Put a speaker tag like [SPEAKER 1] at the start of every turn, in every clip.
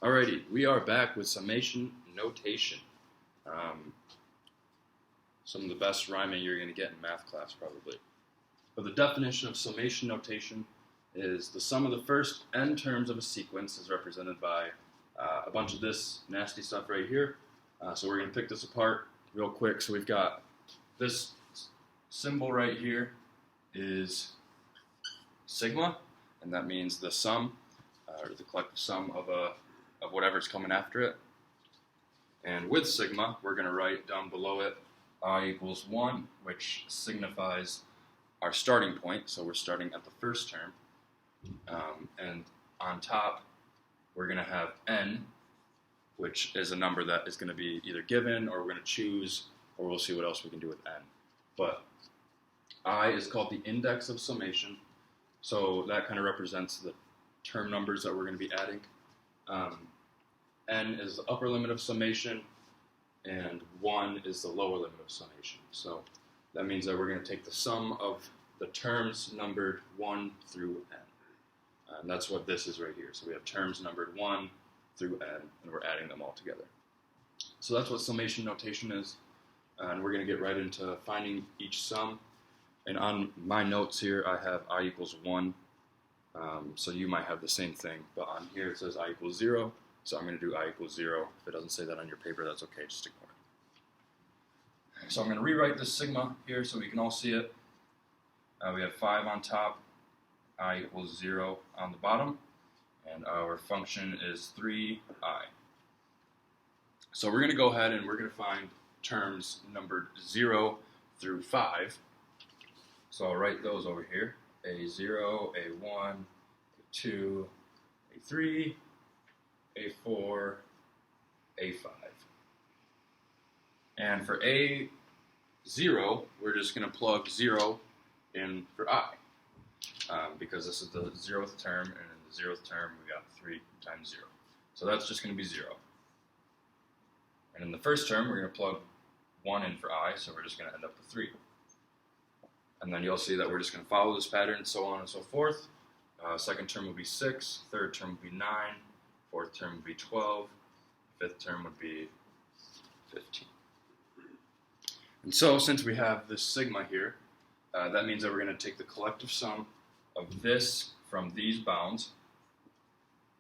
[SPEAKER 1] Alrighty, we are back with summation notation. Some of the best rhyming you're going to get in math class, probably. But the definition of summation notation is the sum of the first n terms of a sequence is represented by a bunch of this nasty stuff right here. So we're going to pick this apart real quick. So we've got this symbol right here is sigma, and that means the sum, or the collective sum of whatever's coming after it. And with sigma, we're going to write down below it I equals 1, which signifies our starting point. So we're starting at the first term. And on top, we're going to have n, which is a number that is going to be either given, or we're going to choose, or we'll see what else we can do with n. But I is called the index of summation. So that kind of represents the term numbers that we're going to be adding. N is the upper limit of summation, and 1 is the lower limit of summation. So that means that we're going to take the sum of the terms numbered 1 through n. And that's what this is right here. So we have terms numbered 1 through n, and we're adding them all together. So that's what summation notation is. And we're going to get right into finding each sum. And on my notes here, I have I equals 1. So you might have the same thing. But on here it says I equals 0. So I'm going to do I equals 0. If it doesn't say that on your paper, that's okay. Just ignore it. So I'm going to rewrite this sigma here so we can all see it. We have 5 on top, I equals 0 on the bottom, and our function is 3i. So we're going to go ahead and we're going to find terms numbered 0 through 5. So I'll write those over here. A0, A1, A2, A3, A4, A5. And for A0, we're just going to plug 0 in for I. Because this is the 0th term, and in the 0th term, we got 3 times 0. So that's just going to be 0. And in the first term, we're going to plug 1 in for I, so we're just going to end up with 3. And then you'll see that we're just going to follow this pattern, so on and so forth. Second term will be 6, third term will be 9, fourth term would be 12, fifth term would be 15. And so, since we have this sigma here, that means that we're going to take the collective sum of this from these bounds,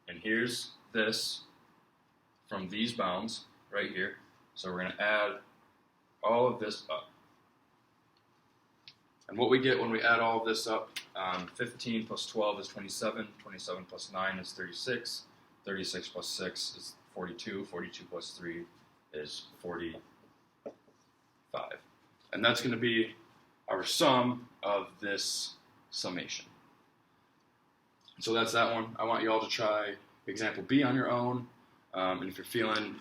[SPEAKER 1] and here's this from these bounds right here. So we're going to add all of this up. And what we get when we add all of this up, 15 plus 12 is 27, 27 plus 9 is 36, 36 plus 6 is 42, 42 plus 3 is 45. And that's going to be our sum of this summation. So that's that one. I want you all to try example B on your own. And if you're feeling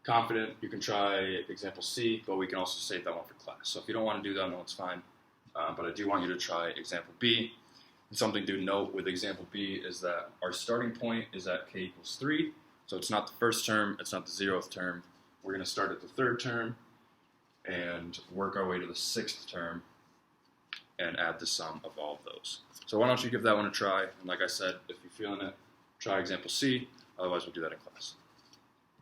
[SPEAKER 1] confident, you can try example C, but we can also save that one for class. So if you don't want to do that, no, it's fine. But I do want you to try example B. And something to note with example B is that our starting point is at k equals 3. So it's not the first term, it's not the 0th term. We're going to start at the 3rd term and work our way to the 6th term and add the sum of all of those. So why don't you give that one a try? And like I said, if you're feeling it, try example C. Otherwise, we'll do that in class.